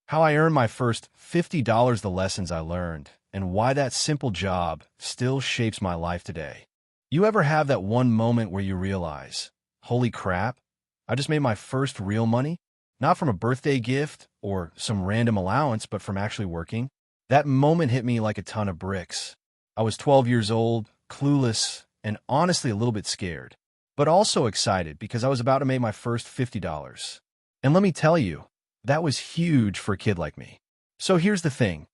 How I earned my first $50, the lessons I learned, and why that simple job still shapes my life today. You ever have that one moment where you realize, holy crap, I just made my first real money? Not from a birthday gift or some random allowance, but from actually working? That moment hit me like a ton of bricks. I was 12 years old, clueless, and honestly a little bit scared, but also excited because I was about to make my first $50. And let me tell you, that was huge for a kid like me. So here's the thing.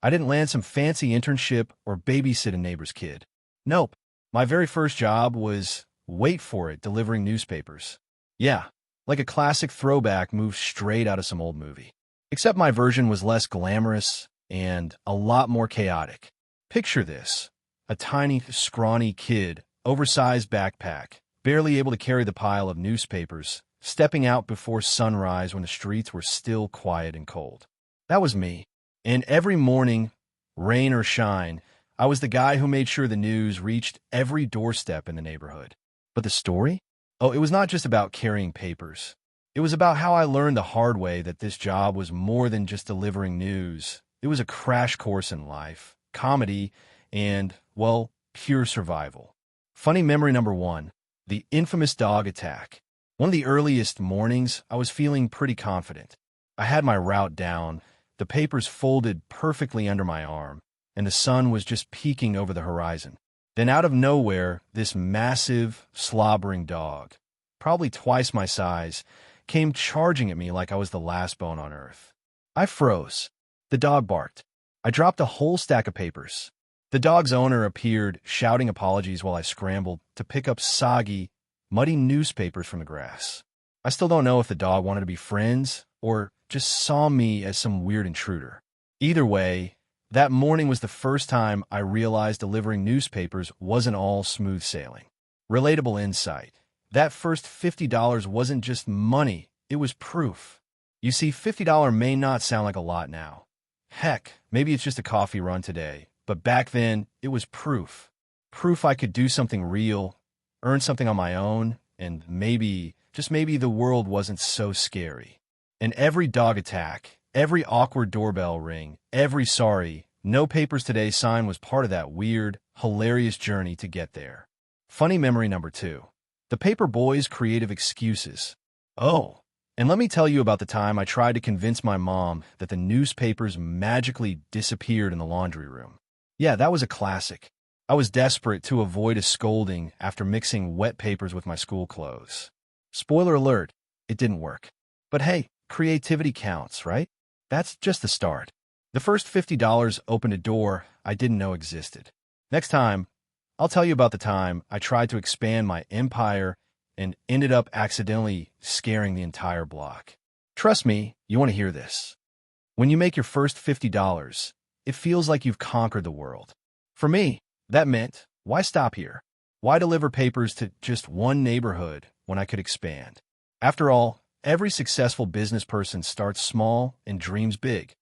I didn't land some fancy internship or babysit a neighbor's kid. Nope. My very first job was, wait for it, delivering newspapers. Yeah, like a classic throwback moved straight out of some old movie. Except my version was less glamorous and a lot more chaotic. Picture this. A tiny, scrawny kid, oversized backpack, barely able to carry the pile of newspapers, stepping out before sunrise when the streets were still quiet and cold. That was me. And every morning, rain or shine, I was the guy who made sure the news reached every doorstep in the neighborhood. But the story? Oh, it was not just about carrying papers. It was about how I learned the hard way that this job was more than just delivering news. It was a crash course in life, comedy, and, well, pure survival. Funny memory number one, the infamous dog attack. One of the earliest mornings, I was feeling pretty confident. I had my route down, the papers folded perfectly under my arm, and the sun was just peeking over the horizon. Then out of nowhere, this massive, slobbering dog, probably twice my size, came charging at me like I was the last bone on earth. I froze. The dog barked. I dropped a whole stack of papers. The dog's owner appeared, shouting apologies while I scrambled to pick up soggy, muddy newspapers from the grass. I still don't know if the dog wanted to be friends or just saw me as some weird intruder. Either way, that morning was the first time I realized delivering newspapers wasn't all smooth sailing. Relatable insight. That first $50 wasn't just money, it was proof. You see, $50 may not sound like a lot now. Heck, maybe it's just a coffee run today, but back then, it was proof. Proof I could do something real, earn something on my own, and maybe, just maybe the world wasn't so scary. And every dog attack, every awkward doorbell ring, every sorry, no papers today sign was part of that weird, hilarious journey to get there. Funny memory number two. The paper boy's creative excuses. Oh, and let me tell you about the time I tried to convince my mom that the newspapers magically disappeared in the laundry room. Yeah, that was a classic. I was desperate to avoid a scolding after mixing wet papers with my school clothes. Spoiler alert, it didn't work. But hey, creativity counts, right? That's just the start. The first $50 opened a door I didn't know existed. Next time, I'll tell you about the time I tried to expand my empire and ended up accidentally scaring the entire block. Trust me, you want to hear this. When you make your first $50, it feels like you've conquered the world. For me, that meant, why stop here? Why deliver papers to just one neighborhood when I could expand? After all, every successful business person starts small and dreams big,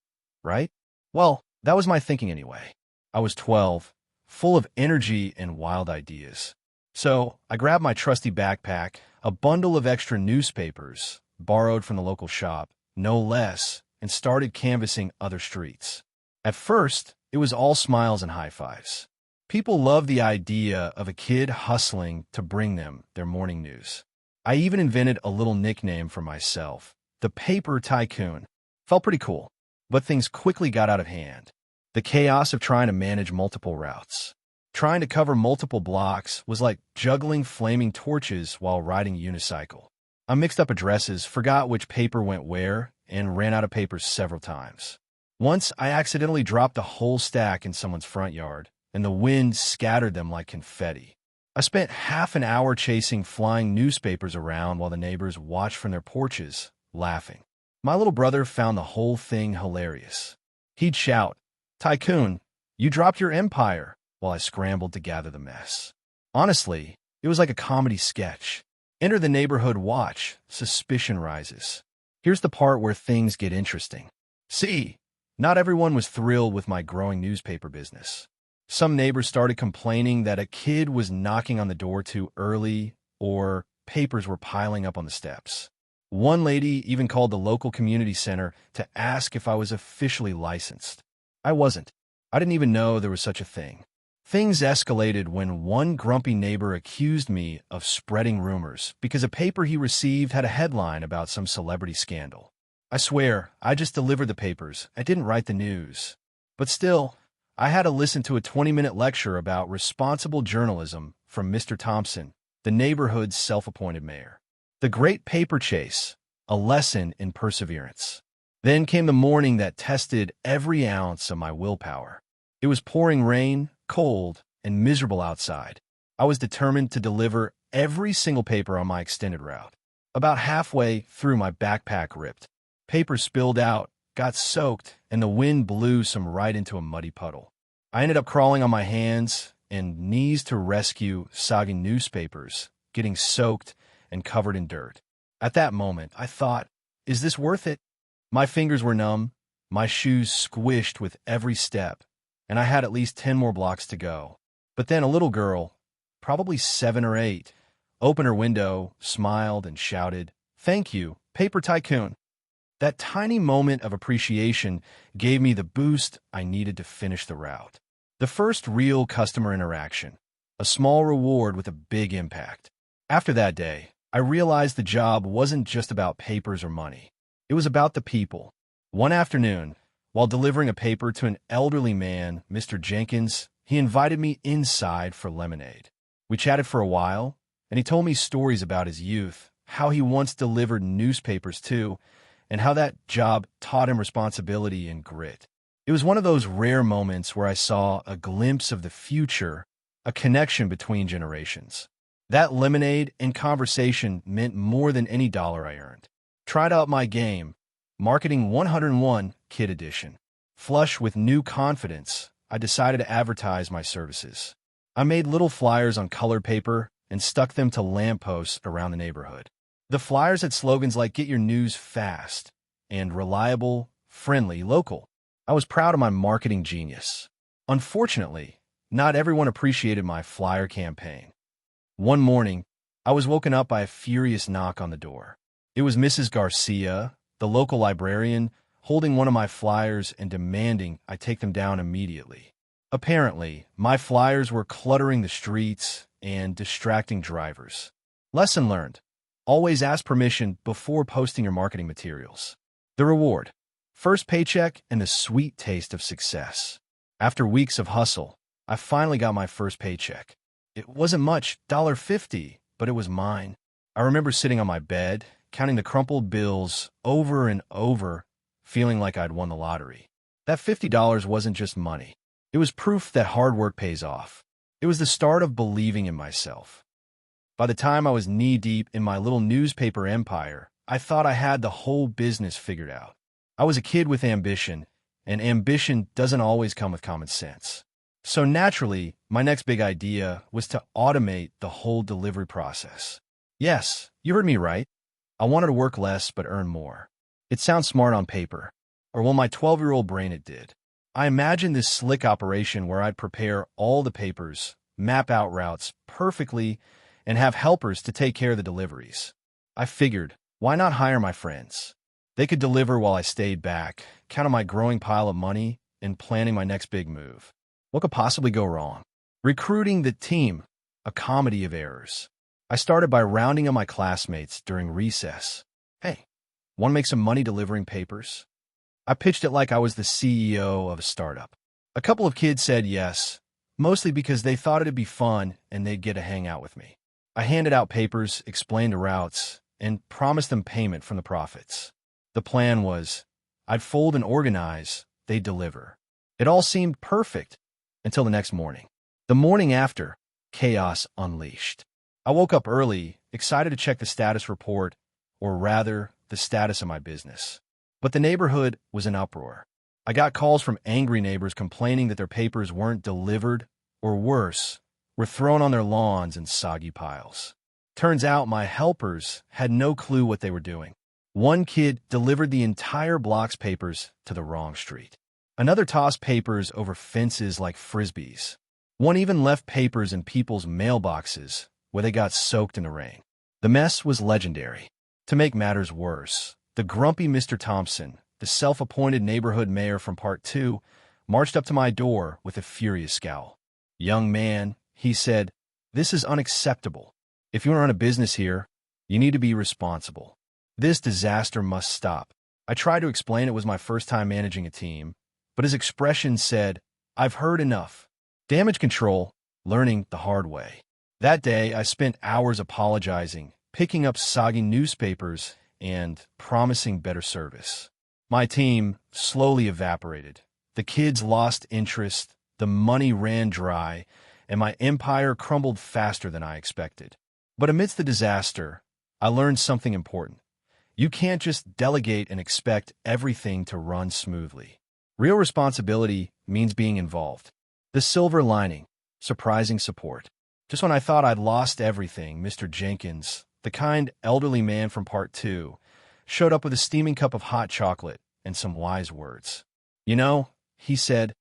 right? Well, that was my thinking anyway. I was 12, full of energy and wild ideas. So I grabbed my trusty backpack, a bundle of extra newspapers, borrowed from the local shop, no less, and started canvassing other streets. At first, it was all smiles and high fives. People loved the idea of a kid hustling to bring them their morning news. I even invented a little nickname for myself, the Paper Tycoon. Felt pretty cool, but things quickly got out of hand. The chaos of trying to manage multiple routes. Trying to cover multiple blocks was like juggling flaming torches while riding a unicycle. I mixed up addresses, forgot which paper went where, and ran out of papers several times. Once, I accidentally dropped a whole stack in someone's front yard, and the wind scattered them like confetti. I spent half an hour chasing flying newspapers around while the neighbors watched from their porches, laughing. My little brother found the whole thing hilarious. He'd shout, "Tycoon, you dropped your empire," while I scrambled to gather the mess. Honestly, it was like a comedy sketch. Enter the neighborhood watch, suspicion rises. Here's the part where things get interesting. See, not everyone was thrilled with my growing newspaper business. Some neighbors started complaining that a kid was knocking on the door too early or papers were piling up on the steps. One lady even called the local community center to ask if I was officially licensed. I wasn't. I didn't even know there was such a thing. Things escalated when one grumpy neighbor accused me of spreading rumors because a paper he received had a headline about some celebrity scandal. I swear, I just delivered the papers. I didn't write the news. But still, I had to listen to a 20-minute lecture about responsible journalism from Mr. Thompson, the neighborhood's self-appointed mayor. The Great Paper Chase, a lesson in perseverance. Then came the morning that tested every ounce of my willpower. It was pouring rain, cold, and miserable outside. I was determined to deliver every single paper on my extended route. About halfway through, my backpack ripped. Paper spilled out, got soaked, and the wind blew some right into a muddy puddle. I ended up crawling on my hands and knees to rescue soggy newspapers, getting soaked and covered in dirt. At that moment, I thought, is this worth it? My fingers were numb, my shoes squished with every step, and I had at least 10 more blocks to go. But then a little girl, probably 7 or 8, opened her window, smiled, and shouted, "Thank you, Paper Tycoon." That tiny moment of appreciation gave me the boost I needed to finish the route. The first real customer interaction, a small reward with a big impact. After that day, I realized the job wasn't just about papers or money. It was about the people. One afternoon, while delivering a paper to an elderly man, Mr. Jenkins, he invited me inside for lemonade. We chatted for a while, and he told me stories about his youth, how he once delivered newspapers too, and how that job taught him responsibility and grit. It was one of those rare moments where I saw a glimpse of the future, a connection between generations. That lemonade and conversation meant more than any dollar I earned. Tried out my game, Marketing 101 Kid Edition. Flush with new confidence, I decided to advertise my services. I made little flyers on colored paper and stuck them to lampposts around the neighborhood. The flyers had slogans like "Get your news fast" and "Reliable, friendly, local." I was proud of my marketing genius. Unfortunately, not everyone appreciated my flyer campaign. One morning, I was woken up by a furious knock on the door. It was Mrs. Garcia, the local librarian, holding one of my flyers and demanding I take them down immediately. Apparently, my flyers were cluttering the streets and distracting drivers. Lesson learned. Always ask permission before posting your marketing materials. The reward. First paycheck and the sweet taste of success. After weeks of hustle, I finally got my first paycheck. It wasn't much, $1.50, but it was mine. I remember sitting on my bed, counting the crumpled bills over and over, feeling like I'd won the lottery. That $50 wasn't just money. It was proof that hard work pays off. It was the start of believing in myself. By the time I was knee-deep in my little newspaper empire, I thought I had the whole business figured out. I was a kid with ambition, and ambition doesn't always come with common sense. So naturally, my next big idea was to automate the whole delivery process. Yes, you heard me right. I wanted to work less but earn more. It sounds smart on paper, or well, my 12-year-old brain it did. I imagined this slick operation where I'd prepare all the papers, map out routes perfectly, and have helpers to take care of the deliveries. I figured, why not hire my friends? They could deliver while I stayed back, counting my growing pile of money and planning my next big move. What could possibly go wrong? Recruiting the team, a comedy of errors. I started by rounding up my classmates during recess. Hey, want to make some money delivering papers? I pitched it like I was the CEO of a startup. A couple of kids said yes, mostly because they thought it'd be fun and they'd get to hang out with me. I handed out papers, explained the routes, and promised them payment from the profits. The plan was, I'd fold and organize, they'd deliver. It all seemed perfect until the next morning. The morning after, chaos unleashed. I woke up early, excited to check the status report, or rather, the status of my business. But the neighborhood was in uproar. I got calls from angry neighbors complaining that their papers weren't delivered, or worse, were thrown on their lawns in soggy piles. Turns out my helpers had no clue what they were doing. One kid delivered the entire block's papers to the wrong street. Another tossed papers over fences like frisbees. One even left papers in people's mailboxes where they got soaked in the rain. The mess was legendary. To make matters worse, the grumpy Mr. Thompson, the self-appointed neighborhood mayor from Part 2, marched up to my door with a furious scowl. "Young man," he said, "this is unacceptable. If you want to run a business here, you need to be responsible. This disaster must stop." I tried to explain it was my first time managing a team, but his expression said, "I've heard enough." Damage control, learning the hard way. That day, I spent hours apologizing, picking up soggy newspapers, and promising better service. My team slowly evaporated. The kids lost interest, the money ran dry, and my empire crumbled faster than I expected. But amidst the disaster, I learned something important. You can't just delegate and expect everything to run smoothly. Real responsibility means being involved. The silver lining, surprising support. Just when I thought I'd lost everything, Mr. Jenkins, the kind elderly man from Part 2, showed up with a steaming cup of hot chocolate and some wise words. "You know," he said,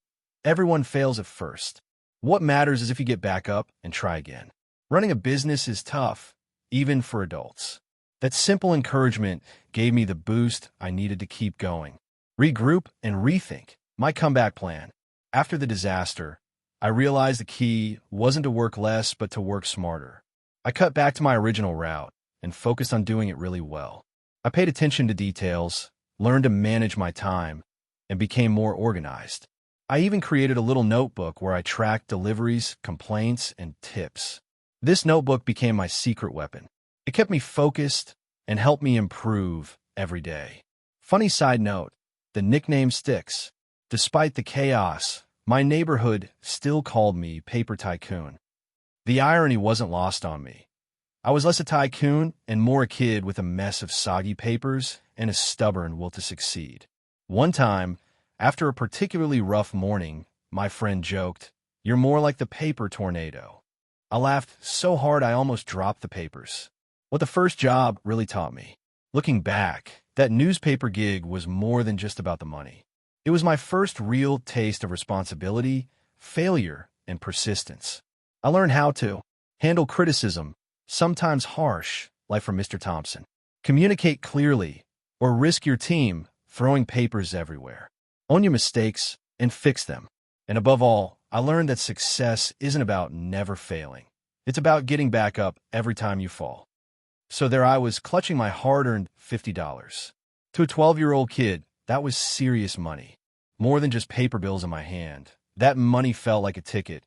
"everyone fails at first. What matters is if you get back up and try again. Running a business is tough, even for adults." That simple encouragement gave me the boost I needed to keep going. Regroup and rethink my comeback plan. After the disaster, I realized the key wasn't to work less, but to work smarter. I cut back to my original route and focused on doing it really well. I paid attention to details, learned to manage my time, and became more organized. I even created a little notebook where I tracked deliveries, complaints, and tips. This notebook became my secret weapon. It kept me focused and helped me improve every day. Funny side note, the nickname sticks. Despite the chaos, my neighborhood still called me Paper Tycoon. The irony wasn't lost on me. I was less a tycoon and more a kid with a mess of soggy papers and a stubborn will to succeed. One time, after a particularly rough morning, my friend joked, "You're more like the paper tornado." I laughed so hard I almost dropped the papers. What the first job really taught me. Looking back, that newspaper gig was more than just about the money. It was my first real taste of responsibility, failure, and persistence. I learned how to handle criticism, sometimes harsh, like from Mr. Thompson, communicate clearly, or risk your team throwing papers everywhere. Own your mistakes and fix them. And above all, I learned that success isn't about never failing. It's about getting back up every time you fall. So there I was, clutching my hard-earned $50. To a 12-year-old kid, that was serious money. More than just paper bills in my hand. That money felt like a ticket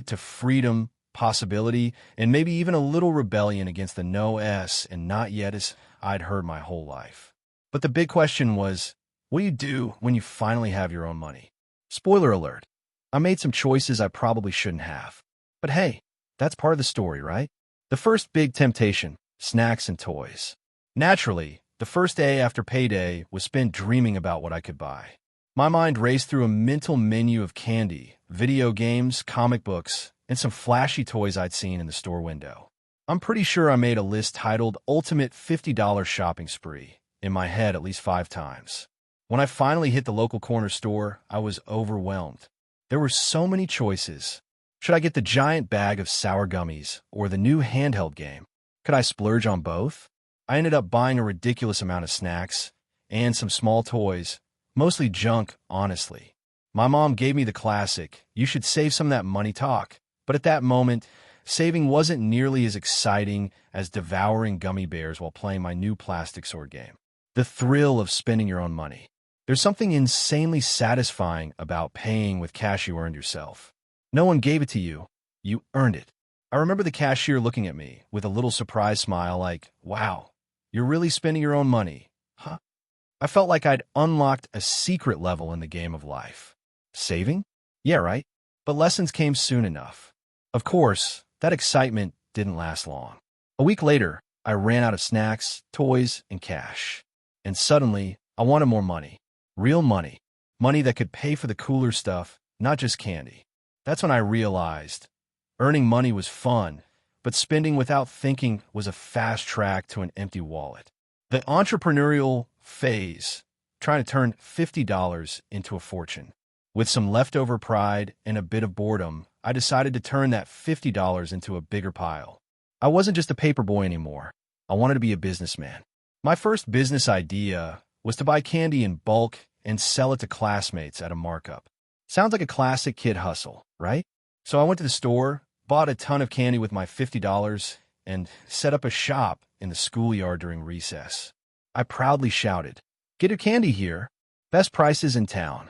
to freedom, possibility, and maybe even a little rebellion against the no S and not yet as I'd heard my whole life. But the big question was, what do you do when you finally have your own money? Spoiler alert, I made some choices I probably shouldn't have. But hey, that's part of the story, right? The first big temptation, snacks and toys. Naturally, the first day after payday was spent dreaming about what I could buy. My mind raced through a mental menu of candy, video games, comic books, and some flashy toys I'd seen in the store window. I'm pretty sure I made a list titled Ultimate $50 Shopping Spree in my head at least 5 times. When I finally hit the local corner store, I was overwhelmed. There were so many choices. Should I get the giant bag of sour gummies or the new handheld game? Could I splurge on both? I ended up buying a ridiculous amount of snacks and some small toys, mostly junk, honestly. My mom gave me the classic, "You should save some of that money" talk. But at that moment, saving wasn't nearly as exciting as devouring gummy bears while playing my new plastic sword game. The thrill of spending your own money. There's something insanely satisfying about paying with cash you earned yourself. No one gave it to you. You earned it. I remember the cashier looking at me with a little surprised smile like, "Wow, you're really spending your own money, huh?" I felt like I'd unlocked a secret level in the game of life. Saving? Yeah, right. But lessons came soon enough. Of course, that excitement didn't last long. A week later, I ran out of snacks, toys, and cash. And suddenly, I wanted more money. Real money. Money that could pay for the cooler stuff, not just candy. That's when I realized earning money was fun, but spending without thinking was a fast track to an empty wallet. The entrepreneurial phase, trying to turn $50 into a fortune. With some leftover pride and a bit of boredom, I decided to turn that $50 into a bigger pile. I wasn't just a paper boy anymore. I wanted to be a businessman. My first business idea was to buy candy in bulk and sell it to classmates at a markup. Sounds like a classic kid hustle, right? So I went to the store, bought a ton of candy with my $50, and set up a shop in the schoolyard during recess. I proudly shouted, "Get your candy here! Best prices in town."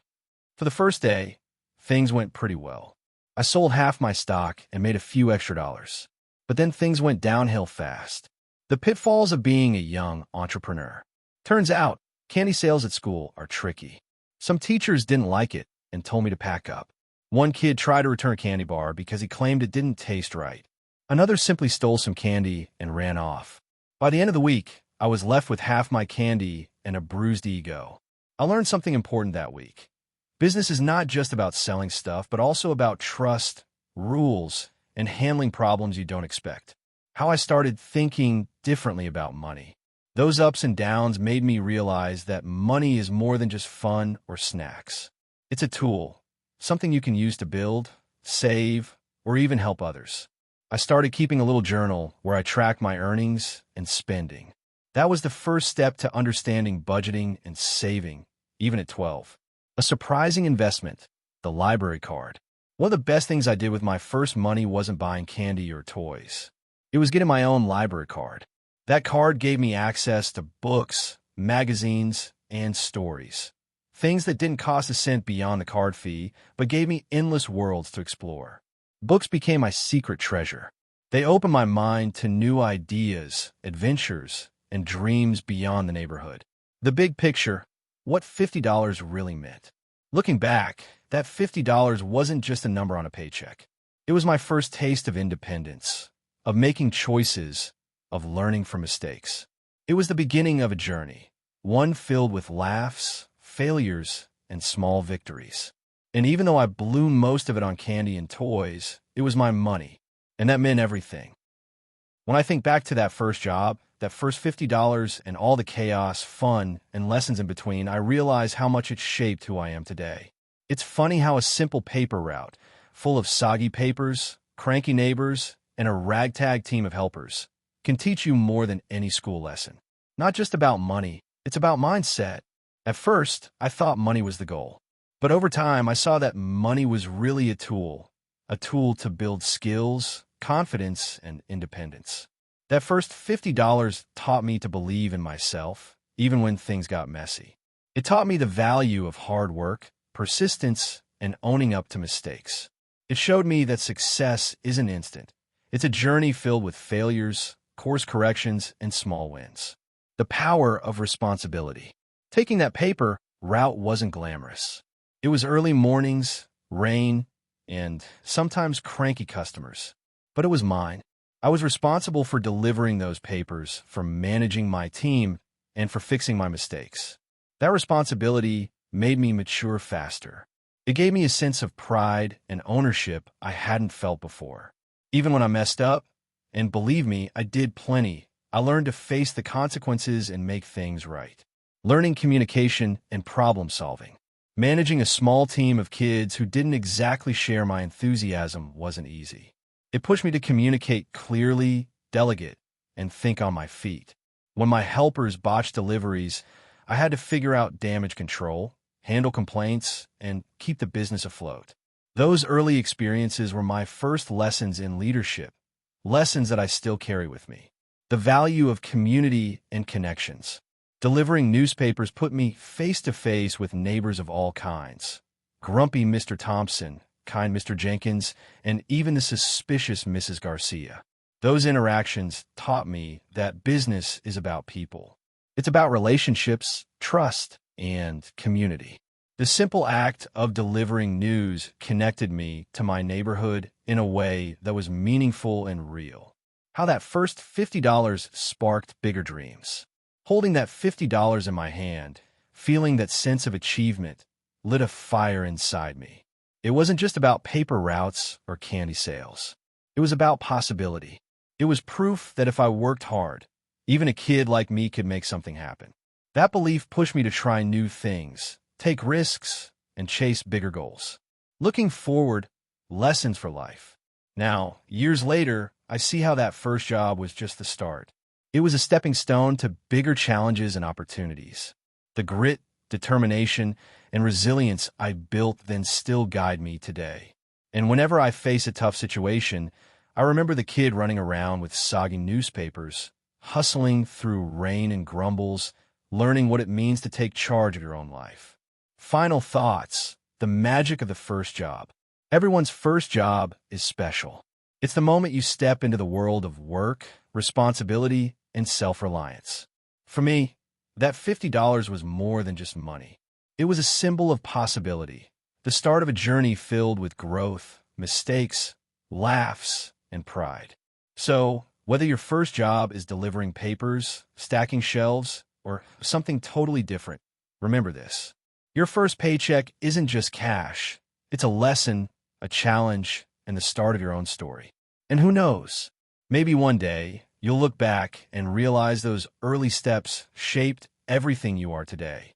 For the first day, things went pretty well. I sold half my stock and made a few extra dollars. But then things went downhill fast. The pitfalls of being a young entrepreneur. Turns out, candy sales at school are tricky. Some teachers didn't like it and told me to pack up. One kid tried to return a candy bar because he claimed it didn't taste right. Another simply stole some candy and ran off. By the end of the week, I was left with half my candy and a bruised ego. I learned something important that week. Business is not just about selling stuff, but also about trust, rules, and handling problems you don't expect. How I started thinking differently about money. Those ups and downs made me realize that money is more than just fun or snacks. It's a tool, something you can use to build, save, or even help others. I started keeping a little journal where I track my earnings and spending. That was the first step to understanding budgeting and saving, even at 12. A surprising investment, the library card. One of the best things I did with my first money wasn't buying candy or toys. It was getting my own library card. That card gave me access to books, magazines, and stories. Things that didn't cost a cent beyond the card fee, but gave me endless worlds to explore. Books became my secret treasure. They opened my mind to new ideas, adventures, and dreams beyond the neighborhood. The big picture, what $50 really meant. Looking back, that $50 wasn't just a number on a paycheck. It was my first taste of independence, of making choices, of learning from mistakes. It was the beginning of a journey, one filled with laughs, failures, and small victories. And even though I blew most of it on candy and toys, it was my money, and that meant everything. When I think back to that first job, that first $50 and all the chaos, fun, and lessons in between, I realize how much it shaped who I am today. It's funny how a simple paper route, full of soggy papers, cranky neighbors, and a ragtag team of helpers, can teach you more than any school lesson. Not just about money, it's about mindset. At first, I thought money was the goal. But over time, I saw that money was really a tool to build skills, confidence, and independence. That first $50 taught me to believe in myself, even when things got messy. It taught me the value of hard work, persistence, and owning up to mistakes. It showed me that success isn't instant. It's a journey filled with failures, course corrections, and small wins. The power of responsibility. Taking that paper route wasn't glamorous. It was early mornings, rain, and sometimes cranky customers. But it was mine. I was responsible for delivering those papers, for managing my team, and for fixing my mistakes. That responsibility made me mature faster. It gave me a sense of pride and ownership I hadn't felt before. Even when I messed up, and believe me, I did plenty, I learned to face the consequences and make things right. Learning communication and problem solving. Managing a small team of kids who didn't exactly share my enthusiasm wasn't easy. It pushed me to communicate clearly, delegate, and think on my feet. When my helpers botched deliveries, I had to figure out damage control, handle complaints, and keep the business afloat. Those early experiences were my first lessons in leadership, lessons that I still carry with me. The value of community and connections. Delivering newspapers put me face-to-face with neighbors of all kinds. Grumpy Mr. Thompson, kind Mr. Jenkins, and even the suspicious Mrs. Garcia. Those interactions taught me that business is about people. It's about relationships, trust, and community. The simple act of delivering news connected me to my neighborhood in a way that was meaningful and real. How that first $50 sparked bigger dreams. Holding that $50 in my hand, feeling that sense of achievement, lit a fire inside me. It wasn't just about paper routes or candy sales. It was about possibility. It was proof that if I worked hard, even a kid like me could make something happen. That belief pushed me to try new things, take risks, and chase bigger goals. Looking forward, lessons for life. Now, years later, I see how that first job was just the start. It was a stepping stone to bigger challenges and opportunities. The grit, determination, and resilience I built then still guide me today. And whenever I face a tough situation, I remember the kid running around with soggy newspapers, hustling through rain and grumbles, learning what it means to take charge of your own life. Final thoughts: the magic of the first job. Everyone's first job is special. It's the moment you step into the world of work, responsibility, and self-reliance. For me, that $50 was more than just money. It was a symbol of possibility, the start of a journey filled with growth, mistakes, laughs, and pride. So, whether your first job is delivering papers, stacking shelves, or something totally different, remember this. Your first paycheck isn't just cash. It's a lesson, a challenge, and the start of your own story. And who knows? Maybe one day, you'll look back and realize those early steps shaped everything you are today.